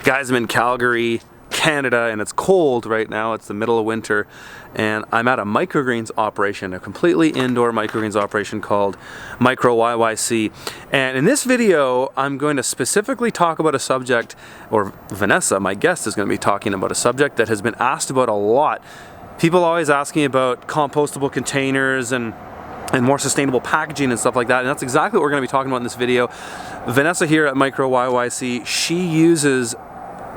Guys, I'm in Calgary, Canada, and it's cold right now. It's the middle of winter, and I'm at a microgreens operation, a completely indoor microgreens operation called MicroYYC. And in this video, I'm going to specifically talk about a subject, or Vanessa, my guest, is going to be talking about a subject that has been asked about a lot. People always ask me about compostable containers and more sustainable packaging and stuff like that, and that's exactly what we're going to be talking about in this video. Vanessa here at MicroYYC, she uses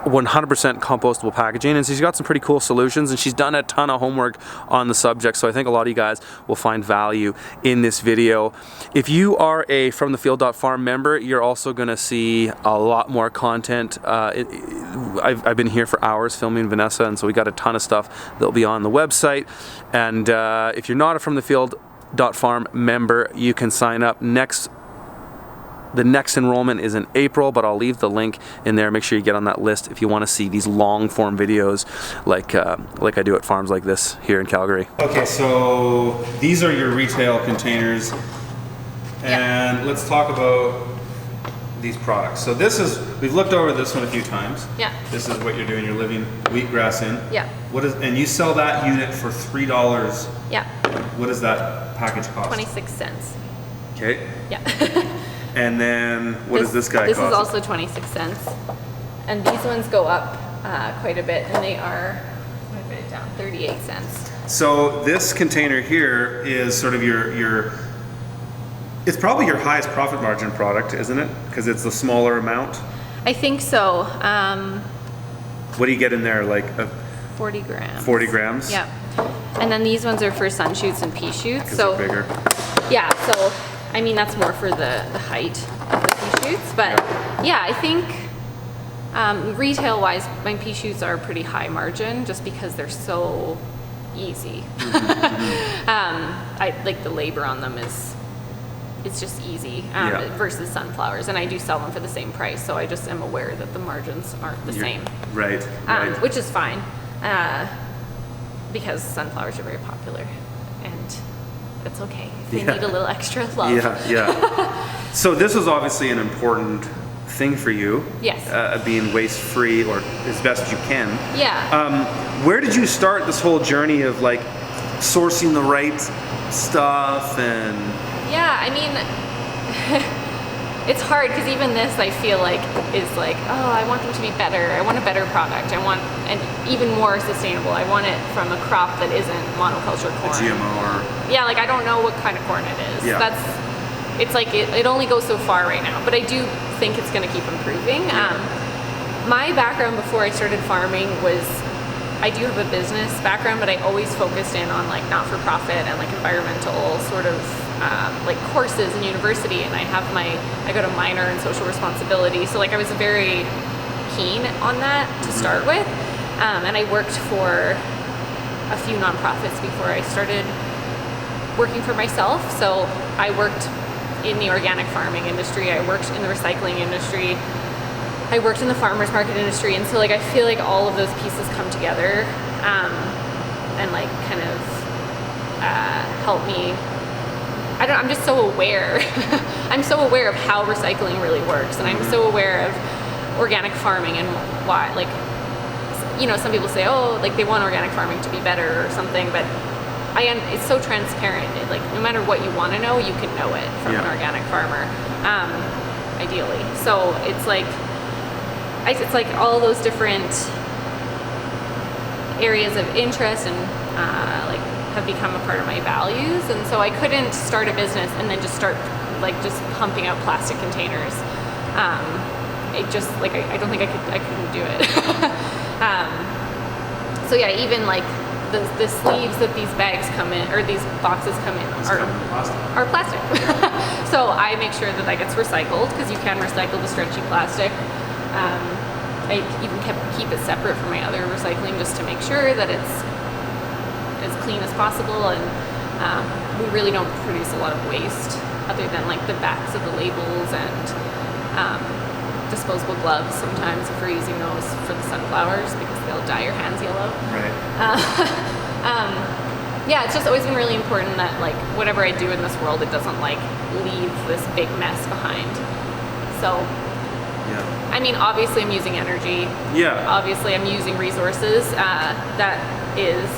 100% compostable packaging, and she's got some pretty cool solutions, and she's done a ton of homework on the subject, so I think a lot of you guys will find value in this video. If you are a FromTheField.farm member, you're also going to see a lot more content. I've been here for hours filming Vanessa, and so we got a ton of stuff that'll be on the website. And if you're not a FromTheField.farm member, you can sign up The next enrollment is in April, but I'll leave the link in there. Make sure you get on that list if you want to see these long form videos like I do at farms like this here in Calgary. Okay, so these are your retail containers, and let's talk about these products. So this is, we've looked over this one a few times. Yeah. This is what you're doing, you're living wheatgrass in. Yeah. And you sell that unit for $3. Yeah. What does that package cost? 26 cents. Okay. Yeah. And then, what does this guy cost? This is also 26 cents. And these ones go up quite a bit, and they are, I'm going to put it down, 38 cents. So this container here is sort of it's probably your highest profit margin product, isn't it? Because it's the smaller amount? I think so. What do you get in there, like 40 grams. 40 grams? Yeah. And then these ones are for sun shoots and pea shoots. So they're bigger. Yeah, so I mean, that's more for the height of the pea shoots, but yeah, I think retail-wise, my pea shoots are pretty high margin just because they're so easy. I like the labor on them it's just easy versus sunflowers, and I do sell them for the same price, so I just am aware that the margins aren't the same. Right. Which is fine because sunflowers are very popular, and it's okay if they need a little extra love. Yeah. So this was obviously an important thing for you. Yes. Being waste free, or as best as you can. Yeah. Where did you start this whole journey of like sourcing the right stuff and? Yeah, I mean, it's hard because even this I feel like is like, oh, I want them to be better. I want a better product. I want an even more sustainable. I want it from a crop that isn't monoculture corn. A GMO or? Yeah, like I don't know what kind of corn it is. Yeah. It's like it only goes so far right now, but I do think it's going to keep improving. My background before I started farming was, I do have a business background, but I always focused in on like not-for-profit and like environmental sort of like courses in university, and I got a minor in social responsibility, so like I was very keen on that to start with, and I worked for a few nonprofits before I started working for myself. So I worked in the organic farming industry, I worked in the recycling industry, I worked in the farmers market industry, and so like I feel like all of those pieces come together and like kind of help me. I'm just so aware. I'm so aware of how recycling really works, and I'm so aware of organic farming and why, like, you know, some people say, oh, like they want organic farming to be better or something, but it's so transparent. Like no matter what you want to know, you can know it from an organic farmer, ideally. So it's like all those different areas of interest and like have become a part of my values, and so I couldn't start a business and then just start like just pumping out plastic containers. It just like I don't think I couldn't do it. So yeah, even like the sleeves that these bags come in, or these boxes come in, are plastic. So I make sure that gets recycled, because you can recycle the stretchy plastic. I even keep it separate from my other recycling just to make sure that it's as clean as possible, and we really don't produce a lot of waste other than like the backs of the labels and disposable gloves sometimes if we're using those for the sunflowers because they'll dye your hands yellow. Right. Yeah, it's just always been really important that like whatever I do in this world, it doesn't like leave this big mess behind. So Yeah. I mean, obviously I'm using energy. Yeah. Obviously I'm using resources. That is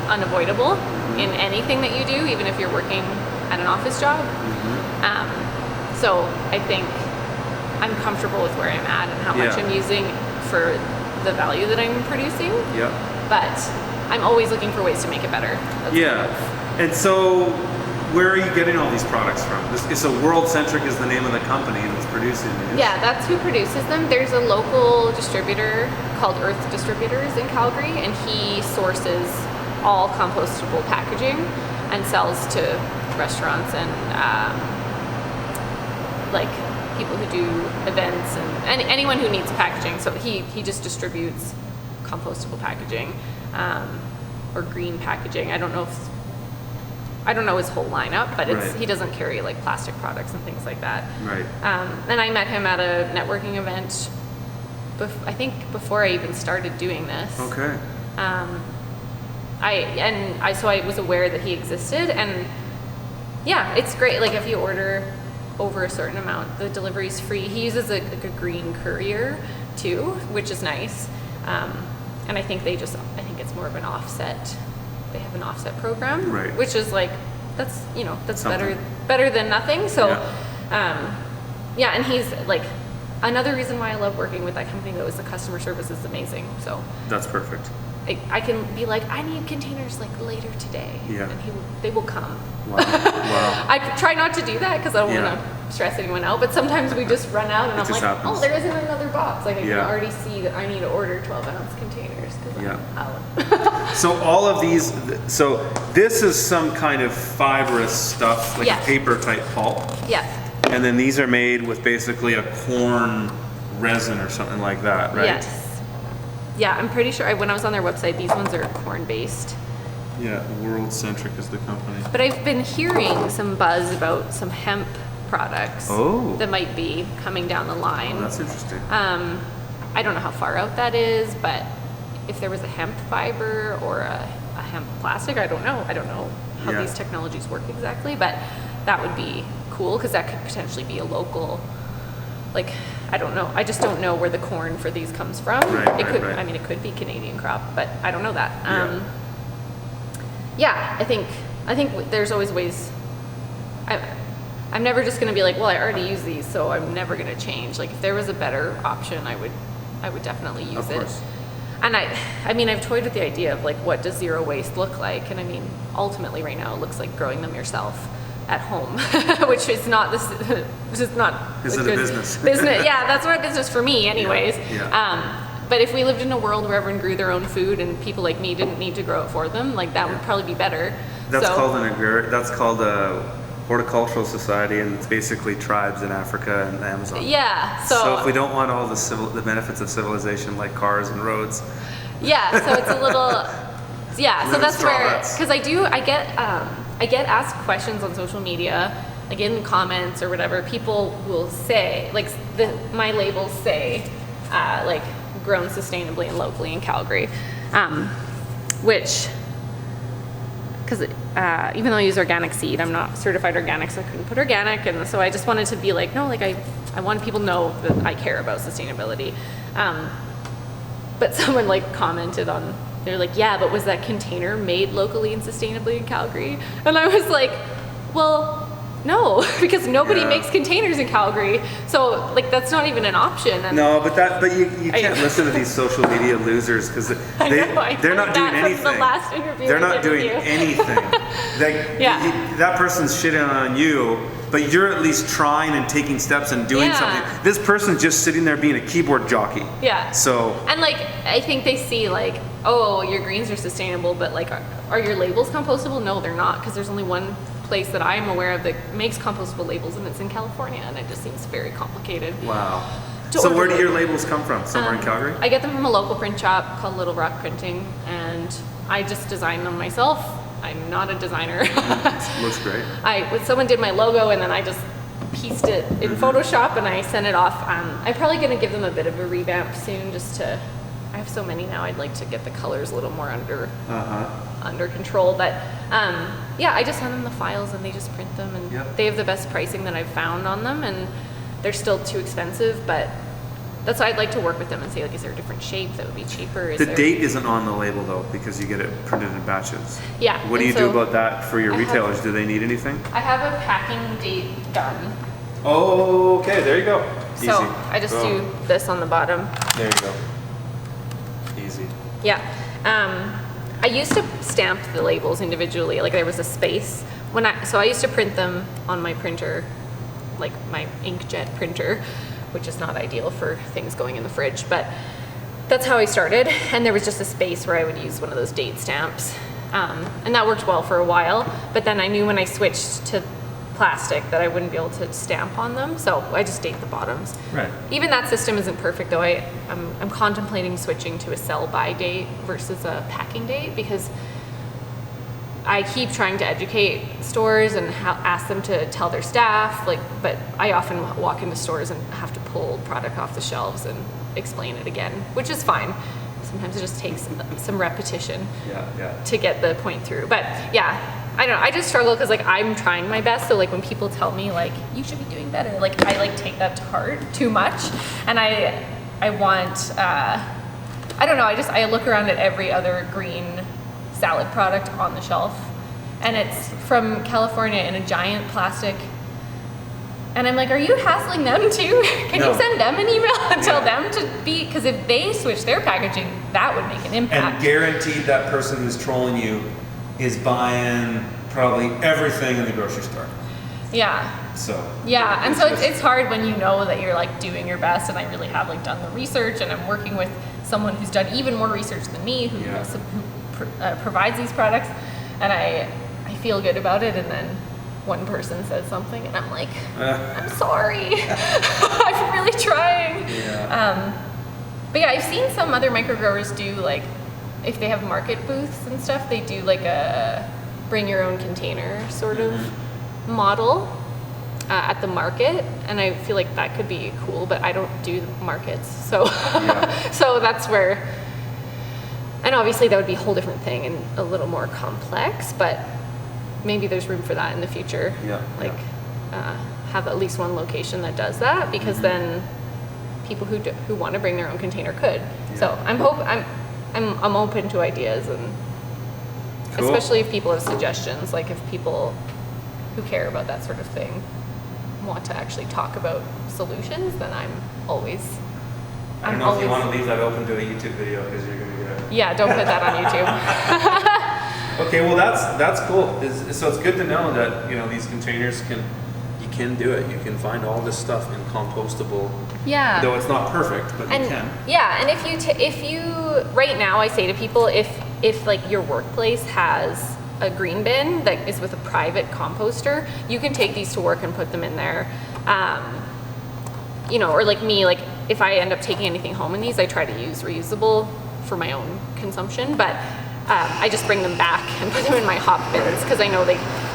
unavoidable in anything that you do, even if you're working at an office job. So I think I'm comfortable with where I'm at and how much I'm using for the value that I'm producing. Yeah. But I'm always looking for ways to make it better. And so where are you getting all these products from? So World Centric is the name of the company that's producing these. Yeah, that's who produces them. There's a local distributor called Earth Distributors in Calgary, and he sources all compostable packaging and sells to restaurants and like people who do events and anyone who needs packaging. So he just distributes compostable packaging or green packaging. I don't know his whole lineup, but he doesn't carry like plastic products and things like that. Right. And I met him at a networking event. I think before I even started doing this. Okay. So I was aware that he existed, and yeah, it's great. Like if you order over a certain amount, the delivery's free. He uses a green courier too, which is nice. And I think it's more of an offset. They have an offset program, which is like that's something better than nothing. So, and he's like another reason why I love working with that company though is the customer service is amazing. So that's perfect. I can be like, I need containers like later today, and they will come. Wow. Wow. I try not to do that because I don't want to stress anyone out, but sometimes we just run out and I'm like, oh, there isn't another box. Like I can already see that I need to order 12-ounce containers because I'm out. So all of these, so this is some kind of fibrous stuff, like paper type pulp. Yeah. And then these are made with basically a corn resin or something like that, right? Yes. Yeah, I'm pretty sure when I was on their website, these ones are corn-based. Yeah, World Centric is the company. But I've been hearing some buzz about some hemp products that might be coming down the line. Oh, that's interesting. I don't know how far out that is, but if there was a hemp fiber or a hemp plastic, I don't know. I don't know how these technologies work exactly, but that would be cool because that could potentially be a local, like, I don't know. I just don't know where the corn for these comes from. I mean, it could be Canadian crop, but I don't know that. I think there's always ways. I'm never just going to be like, well, I already use these, so I'm never going to change. Like, if there was a better option, I would definitely use it. And I've toyed with the idea of like, what does zero waste look like? And I mean, ultimately, right now, it looks like growing them yourself at home, which is not this. This is not a good business. Yeah, that's not a business for me, anyways. But if we lived in a world where everyone grew their own food and people like me didn't need to grow it for them, like that would probably be better. That's called a horticultural society, and it's basically tribes in Africa and the Amazon. Yeah. So if we don't want all the benefits of civilization like cars and roads. Yeah. So it's a little. Yeah. So that's where, because I get asked questions on social media, like in comments or whatever. People will say, like, my labels say, like, grown sustainably and locally in Calgary, which, because even though I use organic seed, I'm not certified organic, so I couldn't put organic, and so I just wanted to be like, no, like I want people to know that I care about sustainability. But someone like commented on. They're like, yeah, but was that container made locally and sustainably in Calgary? And I was like, well, no, because nobody makes containers in Calgary. So like, that's not even an option. And no, but you can't listen to these social media losers because they're not doing anything. The last interview they're not doing anything. That person's shitting on you, but you're at least trying and taking steps and doing something. This person's just sitting there being a keyboard jockey. Yeah. So. And like, I think they see like, oh, your greens are sustainable, but like, are your labels compostable? No, they're not, because there's only one place that I'm aware of that makes compostable labels, and it's in California, and it just seems very complicated. Wow. So where do your labels come from? Somewhere in Calgary? I get them from a local print shop called Little Rock Printing, and I just design them myself. I'm not a designer. Looks great. Someone did my logo, and then I just pieced it in Photoshop, and I sent it off. I'm probably going to give them a bit of a revamp soon, just to. I have so many now. I'd like to get the colors a little more under control. But I just send them the files and they just print them, and they have the best pricing that I've found on them, and they're still too expensive. But that's why I'd like to work with them and say, like, is there a different shape that would be cheaper? The date isn't on the label though, because you get it printed in batches. Yeah. What do you do about that for your retailers? Do they need anything? I have a packing date done. Oh, okay, there you go. Easy. So I just do this on the bottom. There you go. Easy. Yeah. I used to stamp the labels individually, like there was a space. So I used to print them on my printer, like my inkjet printer, which is not ideal for things going in the fridge, but that's how I started. And there was just a space where I would use one of those date stamps. And that worked well for a while, but then I knew when I switched to plastic that I wouldn't be able to stamp on them, so I just date the bottoms. Right. Even that system isn't perfect though. I'm contemplating switching to a sell-by date versus a packing date, because I keep trying to educate stores and ask them to tell their staff, but I often walk into stores and have to pull product off the shelves and explain it again, which is fine. Sometimes it just takes some repetition to get the point through. But yeah, I don't know, I just struggle because like I'm trying my best, so like when people tell me like you should be doing better, like I like take that to heart too much, and I want I don't know, I look around at every other green salad product on the shelf, and it's from California in a giant plastic, and I'm like, are you hassling them too? Can you send them an email and tell them to be, because if they switch their packaging, that would make an impact. And guaranteed that person who's trolling you is buying probably everything in the grocery store. Yeah. So. Yeah, and so it's hard when you know that you're like doing your best, and I really have like done the research, and I'm working with someone who's done even more research than me, who provides these products, and I feel good about it, and then one person says something and I'm like, I'm sorry. I'm really trying. Yeah. But yeah, I've seen some other microgrowers do, like, if they have market booths and stuff, they do like a bring your own container sort of model at the market, and I feel like that could be cool, but I don't do markets, so so that's where, and obviously that would be a whole different thing and a little more complex, but maybe there's room for that in the future. Have at least one location that does that, because then people who want to bring their own container could. So I'm open to ideas, and especially if people have suggestions, like if people who care about that sort of thing want to actually talk about solutions, then I don't know if you want to leave that open to a YouTube video, because you're going to get don't put that on YouTube. Okay, well that's cool. So it's good to know that, you know, these containers you can do it. You can find all this stuff in compostable. Yeah. Though it's not perfect, but you can. Yeah, and if you right now, I say to people, if like your workplace has a green bin that is with a private composter, you can take these to work and put them in there. You know, or like me, like if I end up taking anything home in these, I try to use reusable for my own consumption, but I just bring them back and put them in my hop bins, because I know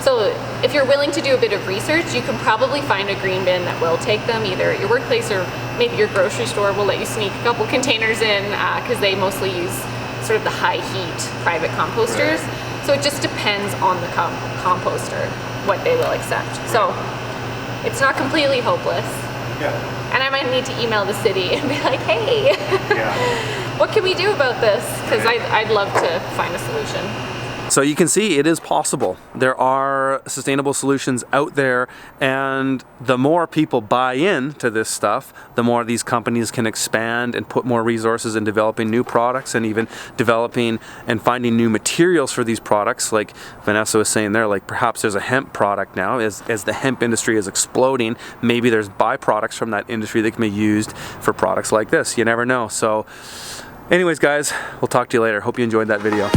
so if you're willing to do a bit of research, you can probably find a green bin that will take them, either at your workplace or maybe your grocery store will let you sneak a couple containers in, because they mostly use sort of the high heat private composters. So it just depends on the composter, what they will accept. So it's not completely hopeless. And I might need to email the city and be like, hey, what can we do about this? Because I'd love to find a solution. So you can see it is possible. There are sustainable solutions out there, and the more people buy in to this stuff, the more these companies can expand and put more resources in developing new products, and even developing and finding new materials for these products. Like Vanessa was saying there, like perhaps there's a hemp product now. As the hemp industry is exploding, maybe there's byproducts from that industry that can be used for products like this. You never know. So anyways, guys, we'll talk to you later. Hope you enjoyed that video.